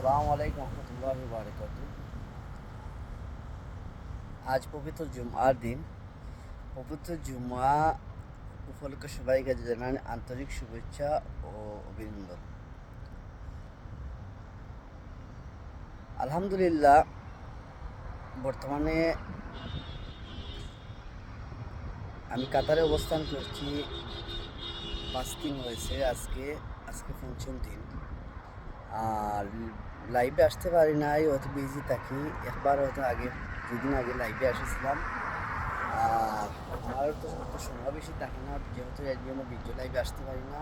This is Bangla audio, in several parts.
আসসালামু আলাইকুম রহমতুল্লাহি ওয়া বারাকাতুহু। আজ পবিত্র জুমার দিন। পবিত্র জুমা উপলক্ষে সবাইকে জানান আন্তরিক শুভেচ্ছা ও অভিনন্দন। আলহামদুলিল্লাহ, বর্তমানে আমি কাতারে অবস্থান করছি। 5 দিন হয়েছে আজকে। আজকে পঞ্চম দিন। আর লাইভে আসতে পারি নাই, হয়তো বিজি থাকি। একবার হয়তো আগে 2 দিন আগে লাইভে এসেছিলাম। আর আমার তো সময় বেশি থাকে না, যেহেতু এর জন্য ভিডিও লাইভে আসতে পারি না।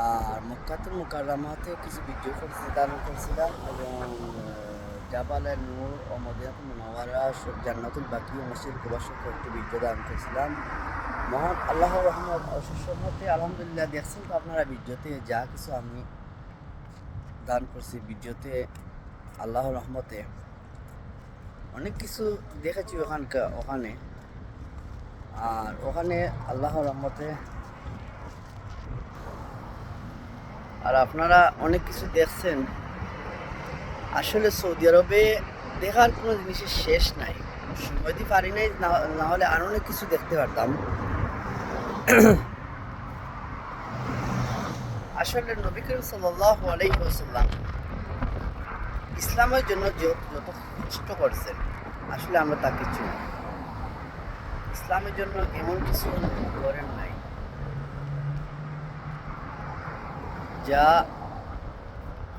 আর মক্কাতুল মুকাররমাতে কিছু ভিডিও ধারণ করছিলাম, এবং জাবালে নূর ও মদিনাতুল মুনাওয়ারা, জান্নাতুল বাকি, মসজিদ কুবা কয়েকটি ভিডিও ধারণ করছিলাম। মহান আল্লাহর রহমত অশেষ রহমতে আলহামদুলিল্লাহ দেখছেন তো আপনারা ভিডিওতে যা কিছু আমি দান করছি। ভিডিওতে আল্লাহর রহমতে অনেক কিছু দেখেছি ওখানে। আর ওখানে আল্লাহর রহমতে আর আপনারা অনেক কিছু দেখছেন। আসলে সৌদি আরবে দেখার কোনো জিনিসের শেষ নাই। সময় দিতে পারি নাই, না হলে আর অনেক কিছু দেখতে পারতাম। আসলে নবী করিম সাল্লাল্লাহু আলাইহি ওয়াসাল্লাম ইসলামের জন্য যত কষ্ট করছেন, আসলে আমরা তা কিছু না। ইসলামের জন্য এমন কিছু করেন নাই যা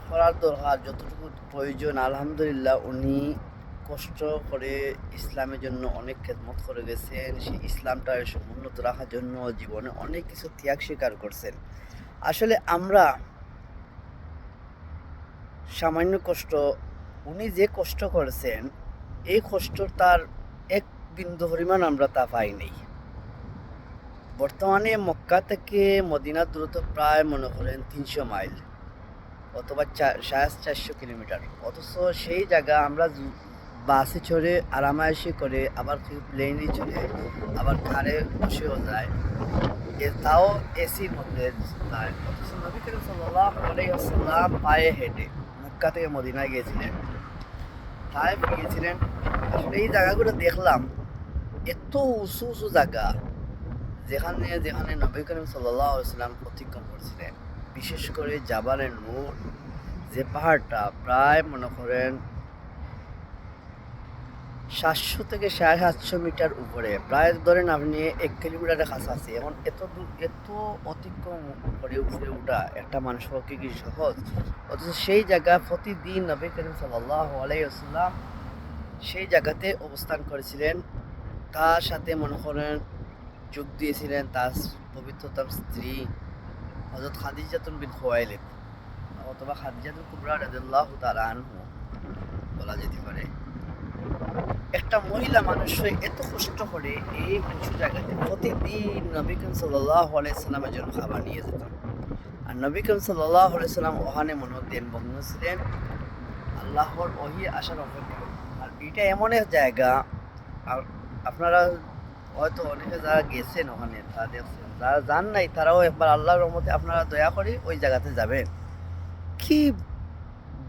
করার দরকার, যতটুকু প্রয়োজন। আলহামদুলিল্লাহ, উনি কষ্ট করে ইসলামের জন্য অনেক খেদমত করে গেছেন। সেই ইসলামটা উন্নত রাখার জন্য জীবনে অনেক কিছু ত্যাগ স্বীকার করছেন। আসলে আমরা সামান্য কষ্ট, উনি যে কষ্ট করেছেন, এই কষ্ট তার এক বিন্দু পরিমাণ আমরা তা পাই নাই। বর্তমানে মক্কা থেকে মদিনার দূরত্ব প্রায় মনে করেন 300 মাইল অথবা 450 কিলোমিটার। অথচ সেই জায়গা আমরা বাসে চড়ে আরামায়েশি করে, আবার কেউ প্লেনে চড়ে, আবার কারে বসেও যায়, তাও এসির মধ্যে যায়। অথচ নবী করিম সাল্লাল্লাহু আলাইহি ওয়াসাল্লাম পায়ে হেঁটে মক্কা থেকে মদিনায় গিয়েছিলেন, তায়েফ গিয়েছিলেন। আসলে এই জায়গাগুলো দেখলাম, এত উঁচু উঁচু জায়গা, যেখানে যেখানে নবী করিম সাল্লাল্লাহু আলাইহি ওয়াসাল্লাম প্রতিজ্ঞা করছিলেন। বিশেষ করে জাবালে নূর, যে পাহাড়টা প্রায় মনে করেন 700 থেকে 750 মিটার উপরে, প্রায় ধরেন আপনি 1 কিলোমিটারের কাছাকাছি। এখন এত দূর, এত অতিক্রম করে উপরে ওঠা একটা মানুষের পক্ষে কি সহজ? অথচ সেই জায়গা প্রতিদিন নবী করিম সাল্লাল্লাহু আলাইহি ওয়াসাল্লাম সেই জায়গাতে অবস্থান করেছিলেন। তার সাথে মনে করেন যোগ দিয়েছিলেন তার পবিত্রতার স্ত্রী হযরত খাদিজাতুল বিনত খুয়াইলিদ, অথবা খাদিজাতুল কুবরা রাদিয়াল্লাহু তাআলা আনহা বলা যেতে পারে। একটা মহিলা মানুষ এত কষ্ট করে এই উঁচু জায়গাতে প্রতিদিন নবী করিম সাল্লাল্লাহু আলাইহি সাল্লামের জন্য খাবার নিয়ে যেতেন। আর নবী করিম সাল্লাল্লাহু আলাইহি সাল্লাম ওখানে মগ্ন ছিলেন আল্লাহর ওহী আসার অপেক্ষা। আর এটা এমন এক জায়গা, আপনারা হয়তো অনেকে যারা গেছেন ওখানে তা দেখছেন, যারা যান নাই তারাও একবার আল্লাহর রহমতে আপনারা দয়া করে ওই জায়গাতে যাবেন। কি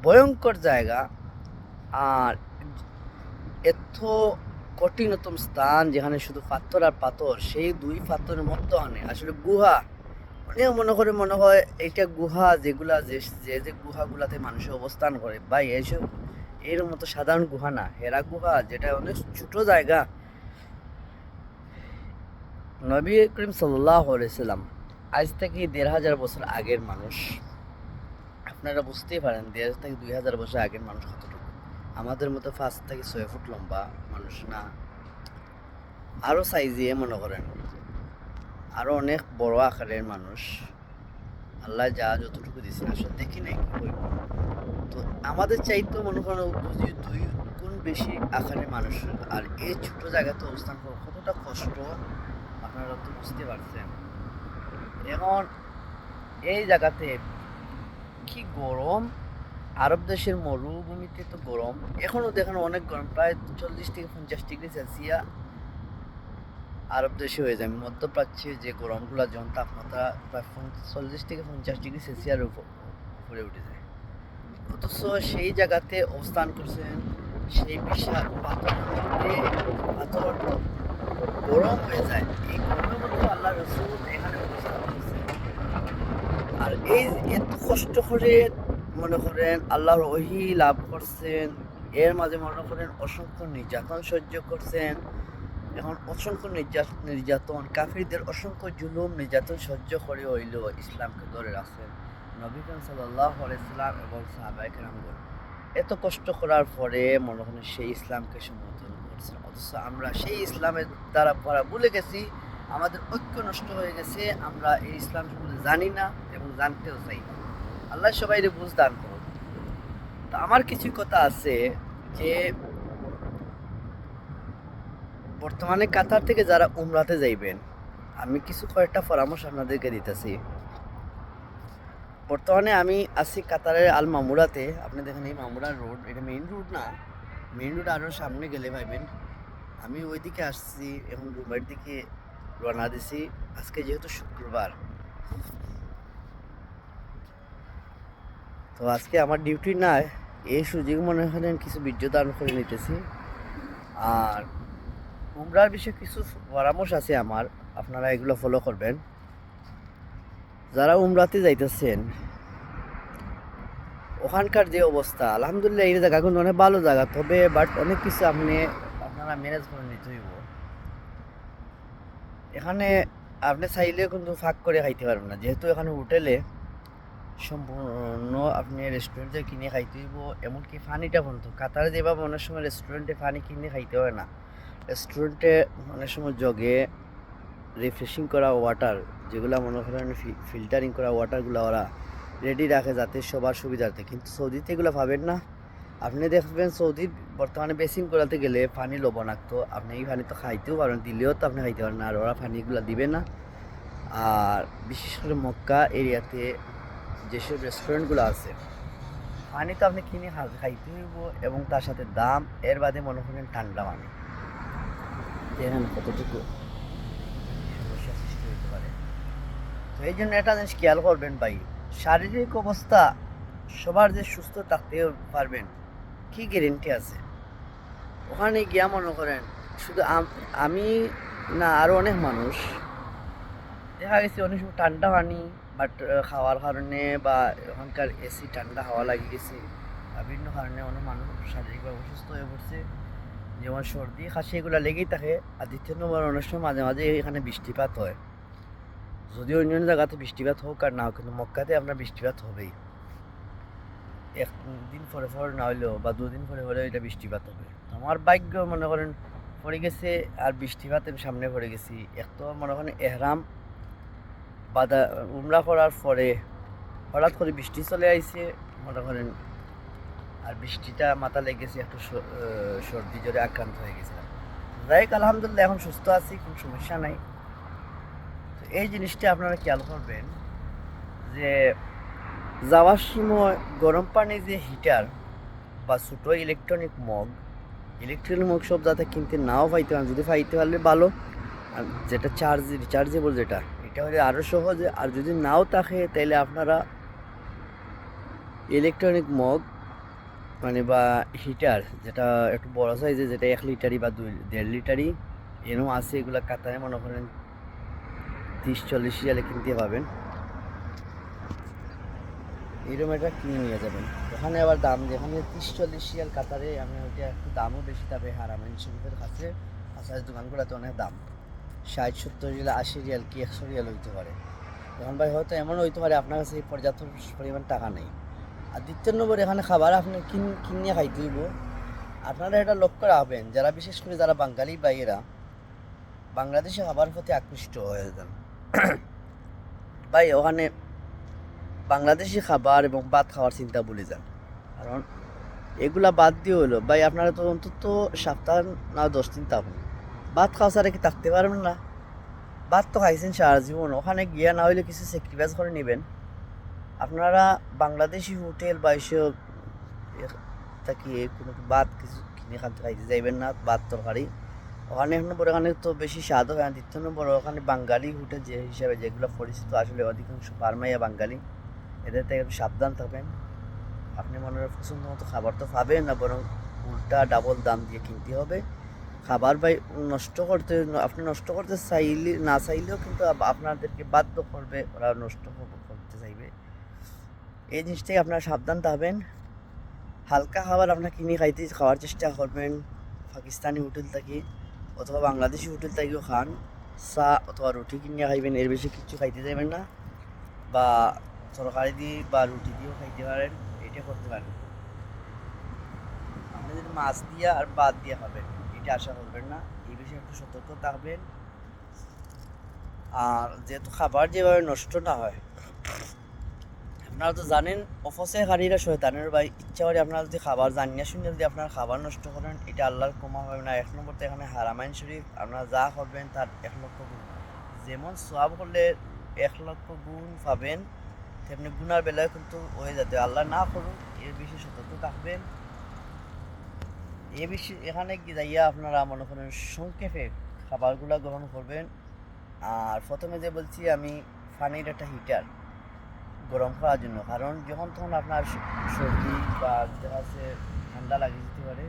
ভয়ঙ্কর জায়গা! আর এত কঠিনতম স্থান, যেখানে শুধু পাথর আর পাথর, সেই 2 পাথরের মধ্যখানে আসলে গুহা। অনেক মনে হয় এইটা গুহা, যেগুলা যে গুহাগুলাতে মানুষ অবস্থান করে, বা এইসব এর মতো সাধারণ গুহা না, হেরা গুহা, যেটা অনেক ছোট জায়গা। নবী করিম সাল্লাল্লাহু আলাইহি সাল্লাম আজ থেকে 1500 বছর আগের মানুষ। আপনারা বুঝতেই পারেন 1500 থেকে 2000 বছর আগের মানুষ কতটুকু। আমাদের মতো 5 থেকে 6 ফুট লম্বা মানুষ না, আরও সাইজে মনে করেন, আরও অনেক বড় আকারের মানুষ। আল্লাহ যা যতটুকু দিয়েছেন আসলে দেখি নাই কি হইব। তো আমাদের চাইতে মনে করেন 2 গুণ বেশি আকারের মানুষ। আর এই ছোট জায়গাতে অবস্থান করা কতটা কষ্ট আপনারা তো বুঝতে পারছেন। এখন এই জায়গাতে কি গরম! আরব দেশের মরুভূমিতে তো গরম, এখনো দেখেন অনেক গরম, প্রায় 40 থেকে 50 ডিগ্রি সেলসিয়াস আরব দেশে হয়ে যায়। মধ্যপ্রাচ্যে যে গরমগুলো, যখন তাপমাত্রা প্রায় 40 থেকে 50 ডিগ্রি সেলসিয়াস উপরে উঠে যায়। অথচ সেই জায়গাতে অবস্থান করছেন, সেই বিশাল পাথরের মধ্যে পাথর গরম হয়ে যায়, এই গরমের মধ্যে আল্লাহ রসুল এখানে অবস্থান করছেন। আর এই এত কষ্ট করে মনে করেন আল্লাহর ওহী লাভ করছেন, এর মাঝে মনে করেন অসংখ্য নির্যাতন সহ্য করছেন। এখন অসংখ্য নির্যাতন, কাফিরদের অসংখ্য জুলুম নির্যাতন সহ্য করে হইল ইসলামকে ধরে রাখছেন নবী করিম সাল্লাল্লাহু আলাইহি সাল্লাম এবং সাহাবায়ে কেরামগণ। এত কষ্ট করার পরে মনে করেন সেই ইসলামকে সমর্থন করছেন, অথচ আমরা সেই ইসলামের দ্বারা পড়া ভুলে গেছি, আমাদের ঐক্য নষ্ট হয়ে গেছে, আমরা এই ইসলাম সম্বন্ধে জানি না এবং জানতেও চাই না। আল্লাহ সবাইকে বুঝ দান করুন। তো আমার কিছু কথা আছে যে বর্তমানে কাতার থেকে যারা উমরাতে যাইবেন, আমি কিছু কয়েকটা পরামর্শ আপনাদেরকে দিতেছি। বর্তমানে আমি আছি কাতারের আল মামুরাতে। আপনি দেখেন এই মামুরা রোড, এটা মেইন রোড না, মেইন রোড আরও সামনে গেলে পাইবেন। আমি ওই দিকে আসছি, এখন রুমের দিকে রওনা দিছি। আজকে যেহেতু শুক্রবার, তো আজকে আমার ডিউটি নাই, এই সুযোগ মনে করেন কিছু ভিডিও দান করে নিতেছি। আর উমরার বিষয়ে কিছু পরামর্শ আছে আমার, আপনারা এগুলো ফলো করবেন। যারা উমরাতে যাইতেছেন, ওখানকার যে অবস্থা, আলহামদুলিল্লাহ এই জায়গা কিন্তু অনেক ভালো জায়গা, তবে বাট অনেক কিছু আপনারা ম্যানেজ করে নিতে হইব। এখানে আপনি চাইলেও কিন্তু ফাঁক করে খাইতে পারবেন না, যেহেতু এখানে হোটেলে সম্পূর্ণ আপনি রেস্টুরেন্টে কিনে খাইতে হইব। এমনকি পানিটা পর্যন্ত কাতারে যেভাবে অনেক সময় রেস্টুরেন্টে পানি কিনে খাইতে হয় না, রেস্টুরেন্টে অনেক সময় জগে রিফ্রেশিং করা ওয়াটার, যেগুলো মনে করেন ফিল্টারিং করা ওয়াটারগুলো ওরা রেডি রাখে যাতে সবার সুবিধার্থে। কিন্তু সৌদিতে এগুলো পাবেন না। আপনি দেখবেন সৌদির বর্তমানে বেসিন করাতে গেলে পানি লবণাক্ত, আপনি এই পানি তো খাইতেও পারেন, দিলেও তো আপনি খাইতে পারেন না, আর ওরা পানিগুলো দিবে না। আর বিশেষ করে মক্কা এরিয়াতে যেসব রেস্টুরেন্টগুলো আছে, পানি তো আপনি কিনে খাইতে হইব এবং তার সাথে দাম, এর বাদে মনে করেন ঠান্ডা পানি, দেখেন কতটুকু সমস্যা সৃষ্টি হতে পারে। তো এই জন্য একটা জিনিস খেয়াল করবেন ভাই, শারীরিক অবস্থা সবার যে সুস্থ থাকতে পারবেন কি গ্যারেন্টি আছে? ওখানে গিয়া মনে করেন শুধু আমি না, আরও অনেক মানুষ দেখা গেছে অনেক সময় ঠান্ডা পানি বাট খাওয়ার কারণে বা ওখানকার এসি ঠান্ডা হাওয়া লাগিয়ে গেছে, বিভিন্ন কারণে অনেক মানুষ শারীরিকভাবে অসুস্থ হয়ে পড়ছে, যেমন সর্দি খাসি এগুলো লেগেই থাকে। আর দ্বিতীয় নম্বর, অনেক সময় মাঝে মাঝে এখানে বৃষ্টিপাত হয়, যদিও অন্যান্য জায়গাতে বৃষ্টিপাত হোক আর না হোক, কিন্তু মক্কাতে আপনার বৃষ্টিপাত হবেই। একদিন পরে পরে না হইলেও বা দুদিন পরে হলেও এটা বৃষ্টিপাত হবে। আমার ভাগ্য মনে করেন পড়ে গেছে, আর বৃষ্টিপাতের সামনে পড়ে গেছি। এক তো মনে করেন এহরাম বাদা উমরা করার পরে হঠাৎ করে বৃষ্টি চলে আইছে মনে করেন, আর বৃষ্টিটা মাথা লেগেছে, একটু সর্দি জ্বরে আক্রান্ত হয়ে গেছিলাম। যাই হোক, আলহামদুলিল্লাহ এখন সুস্থ আছি, কোনো সমস্যা নাই। তো এই জিনিসটা আপনারা খেয়াল করবেন যে যাওয়ার সময় গরম পানি যে হিটার বা ছোটো ইলেকট্রনিক মগ সব যাতে কিনতে নাও পাইতে পারেন, যদি পাইতে পারলে ভালো। আর যেটা রিচার্জেবল যেটা, এটা হলে আরও সহজে। আর যদি নাও থাকে তাহলে আপনারা ইলেকট্রনিক মগ মানে বা হিটার যেটা একটু বড় সাইজে, যেটা 1 লিটারই বা 1.5 লিটারই এরকম আছে, এগুলো কাতারে মনে করেন 30-40 রিয়ালে কিনতে পাবেন। এরকম একটা কিনে নিয়ে যাবেন। ওখানে আবার দাম, যেখানে 30-40 রিয়াল কাতারে, আমি ওইটা একটু দামও বেশি, তবে হারামাইন শরীফের কাছে আসার দোকানগুলোতে অনেক দাম, 60-70 রিয়াল, 80 রিয়াল কি 100 রিয়াল হইতে পারে। এখন ভাই হয়তো এমন হইতে পারে আপনার কাছে পর্যাপ্ত পরিমাণ টাকা নেই। আর দ্বিতীয় নম্বর, এখানে খাবার আপনি কিনে খাইতে হইব। আপনারা এটা লক্ষ্য রাখবেন, যারা বিশেষ করে যারা বাঙালি ভাইয়েরা বাংলাদেশি খাবার প্রতি আকৃষ্ট হয়ে যান ভাই, ওখানে বাংলাদেশি খাবার এবং ভাত খাওয়ার চিন্তা ভুলে যান। কারণ এগুলা বাদ দিয়ে হলো ভাই, আপনারা তো অন্তত সপ্তাহ না 10 দিন থাকুন, ভাত খাওয়া ছাড়া কি থাকতে পারবেন না? ভাত তো খাইছেন সারা জীবন, ওখানে গিয়া না হইলে কিছু স্যাক্রিফাইস করে নেবেন। আপনারা বাংলাদেশি হোটেল বা এসব থাকি কোনো ভাত কিছু কিনে খাইতে যাইবেন না, ভাত তরকারি। ওখানে এক নম্বর এখানে তো বেশি স্বাদ হয় না, দ্বিতীয় নম্বর ওখানে বাঙালি হোটেল যে হিসাবে যেগুলো পরিচিত, আসলে অধিকাংশ ফার্মাইয়া বাঙালি, এদের থেকে একটু সাবধান থাকবেন। আপনি মনের পছন্দ মতো খাবার তো পাবেন না, বরং উল্টা ডাবল দাম দিয়ে কিনতে হবে। খাবার ভাই নষ্ট করতে, আপনি নষ্ট করতে চাইলে না চাইলেও কিন্তু আপনাদেরকে বাধ্য করবে, ওরা নষ্ট করতে চাইবে। এই জিনিস থেকে আপনারা সাবধান থাকবেন। হালকা খাবার আপনার কিনে খাওয়ার চেষ্টা করবেন, পাকিস্তানি হোটেল থেকে অথবা বাংলাদেশি হোটেল থেকেও খান। চা অথবা রুটি কিনে খাইবেন, এর বেশি কিছু খাইতে যাবেন না। বা তরকারি দিয়ে বা রুটি দিয়েও খাইতে পারেন, এটা করতে পারেন। আপনি যদি মাছ দিয়ে আর বাদ দিয়ে খাবেন, এটা আশা করবেন না। এই বিষয়ে একটু সতর্ক থাকবেন। আর যেহেতু খাবার যেভাবে নষ্ট না হয়, আপনারা তো জানেন অপচয়কারীরা শয়তানের ভাই। ইচ্ছা করে আপনারা যদি খাবার জানিয়া শুনে যদি আপনারা খাবার নষ্ট করেন, এটা আল্লাহর ক্ষমা হবে না। 1 নম্বর তো এখানে হারামাইন শরীফ, আপনারা যা করবেন তার 1 লক্ষ গুণ। যেমন সোয়াব করলে 1 লক্ষ গুণ পাবেন, তেমনি গুনার বেলায় কিন্তু হয়ে যাতে আল্লাহ না করুন, এর বেশি সতর্ক থাকবেন। এ বিষয়ে এখানে কি যাইয়া আপনারা মনে করেন সংক্ষেপে খাবারগুলো গ্রহণ করবেন। আর প্রথমে যে বলছি আমি, পানির একটা হিটার গরম করার জন্য, কারণ যখন তখন আপনার সর্দি বা দেখা যাচ্ছে ঠান্ডা লাগে যেতে পারে,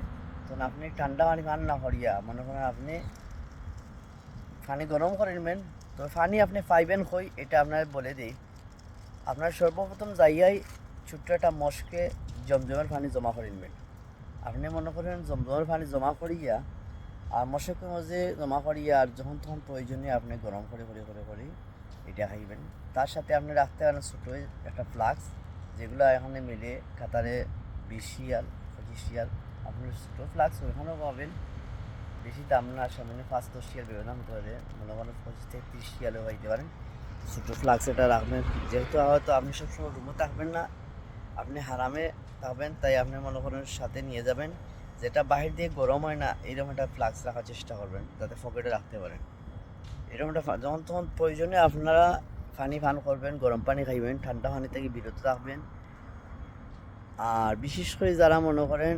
তখন আপনি ঠান্ডা পানি পান না করিয়া মনে করেন আপনি পানি গরম করে নেবেন। তো পানি আপনি পাইবেন কই, এটা আপনার বলে দিই। আপনার সর্বপ্রথম যাইয়াই ছোট্ট একটা মশকে জমজমের পানি জমা করে নেবেন। আপনি মনে করেন জমজমের পানি জমা করিয়া আর মশকের মাঝে জমা করিয়া, আর যখন তখন প্রয়োজনে আপনি গরম করে এটা খাইবেন। তার সাথে আপনি রাখতে পারেন ছোটো একটা ফ্লাক্স, যেগুলো এখানে মিলে কাতারে 20 রিয়াল 25 রিয়াল। আপনি ছোটো ফ্লাক্স ওইখানেও পাবেন, বেশি দাম না, সামনে 5-10 রিয়াল বেরোদাম হতে পারে, মনে করেন 25 থেকে 30 রিয়ালেও পাইতে পারেন। ছোটো ফ্লাক্স এটা রাখবেন, যেহেতু হয়তো আপনি সবসময় রুমে থাকবেন না, আপনি হারামে থাকবেন, তাই আপনি মনে করেন সাথে নিয়ে যাবেন। যেটা বাহির দিয়ে গরম হয় না, এইরকম একটা ফ্লাক্স রাখার চেষ্টা করবেন, যাতে পকেটে রাখতে পারেন। এরকম একটা যখন তখন প্রয়োজনে আপনারা পানি পান করবেন, গরম পানি খাইবেন, ঠান্ডা পানি থেকে বিরত থাকবেন। আর বিশেষ করে যারা মনে করেন,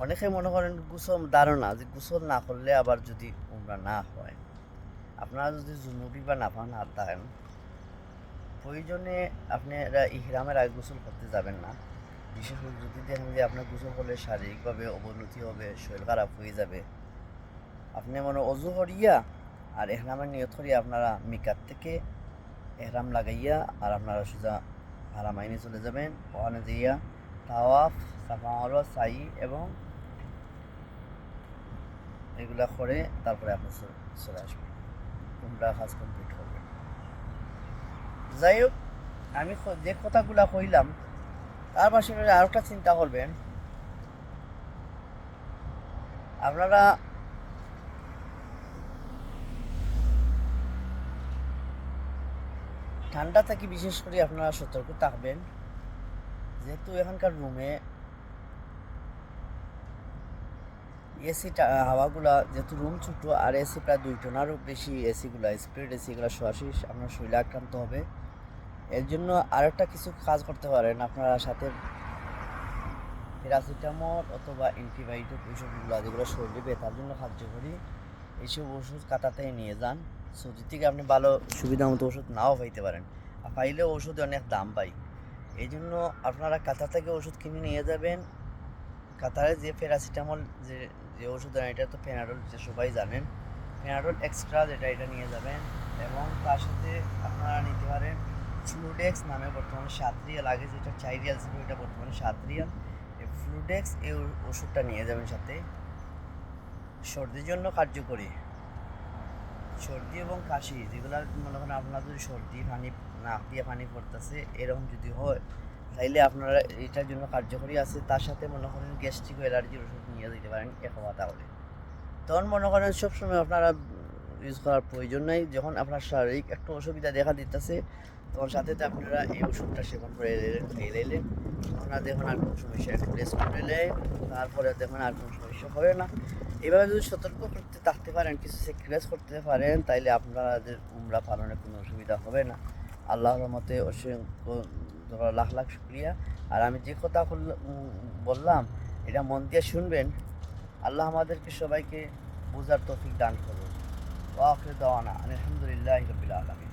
অনেকে মনে করেন গোসল ধারণা যে গোসল না করলে আবার যদি উমরা না হয়, আপনারা যদি জুনুবি বা নাফান হাত থাকেন, প্রয়োজনে আপনারা ইহরামের আগে গোসল করতে যাবেন না। বিশেষ করে যদি দেখেন যে আপনার গোসল করলে শারীরিকভাবে অবনতি হবে, শরীর খারাপ হয়ে যাবে, আপনি মনে অজু করিয়া আর এহরামের নিয়ত করিয়া আপনারা মিকাত থেকে এহরাম লাগাইয়া আর আপনারা সোজা হারামাইনে চলে যাবেন। ওখানে যাইয়া তাওয়াফ, সাফা মারওয়া, সাই এবং এগুলা করে তারপরে আপনি চলে আসবেন, উমরা কাজ কমপ্লিট করবেন। যাই হোক, আমি যে কথাগুলা কইলাম তার পাশাপাশি আরও একটা চিন্তা করবেন। আপনারা ঠান্ডা থেকে বিশেষ করে আপনারা সতর্ক থাকবেন, যেহেতু এখানকার রুমে এসি হাওয়াগুলা, যেহেতু রুম ছোটো আর এসি প্রায় 2 টনারও বেশি, এসিগুলা স্পিড এসিগুলা সরাসরি আপনার শরীরে আক্রান্ত হবে। এর জন্য আরেকটা কিছু কাজ করতে পারেন, আপনারা সাথে প্যারাসিটামল অথবা অ্যান্টিবায়োটিক ওষুধগুলো, যেগুলো শরীরে ব্যথার জন্য কার্যকরী, এইসব ওষুধ কাটাতে নিয়ে যান। সৌদি থেকে আপনি ভালো সুবিধা মতো ওষুধ নাও পাইতে পারেন, আর পাইলেও ওষুধে অনেক দাম পাই। এই জন্য আপনারা কাতার থেকে ওষুধ কিনে নিয়ে যাবেন। কাতারে যে প্যারাসিটামল যে যে ওষুধ, এটা তো প্যানাডল, যে সবাই জানেন, প্যানাডল এক্সট্রা যেটা, এটা নিয়ে যাবেন। এবং তার সাথে আপনারা নিতে পারেন ফ্লুডেক্স নামে বর্তমানে 7 রিয়াল, আগে যেটা 4 রিয়াল ছিল, এটা বর্তমানে 7 রিয়াল। এই ফ্লুডেক্স এই ওষুধটা নিয়ে যাবেন সাথে। সর্দির জন্য কার্যকরী, সর্দি এবং কাশি, যেগুলো মনে করেন আপনার যদি সর্দি পানি নাক দিয়ে পানি পড়তেছে এরকম যদি হয়, তাইলে আপনারা এটার জন্য কার্যকরী আছে। তার সাথে মনে করেন গ্যাস্ট্রিক অ্যালার্জির ওষুধ নিয়ে দিতে পারেন তাহলে। তখন মনে করেন সবসময় আপনারা ইউজ করার প্রয়োজন নেই। যখন আপনার শারীরিক একটু অসুবিধা দেখা দিতেছে, তখন সাথে আপনারা এই ওষুধটা সেবন করে এলেন, আপনারা দেখুন আর কোনো সমস্যা, একটু রেস্ট করে এলেন, তারপরে দেখুন আর কোনো সমস্যা হবে না। এভাবে যদি সতর্ক করতে থাকতে পারেন, কিছু স্যাক্রিফাইস করতে পারেন, তাইলে আপনাদের উমরা পালনে কোনো অসুবিধা হবে না। আল্লাহর রহমতে অসংখ্য লাখ লাখ শুক্রিয়া। আর আমি যে কথা বললাম, এটা মন দিয়ে শুনবেন। আল্লাহ আমাদেরকে সবাইকে বোঝার তৌফিক দান করুন। ওয়া আখিরু দাওয়ানা আলহামদুলিল্লাহি রাব্বিল আলামিন।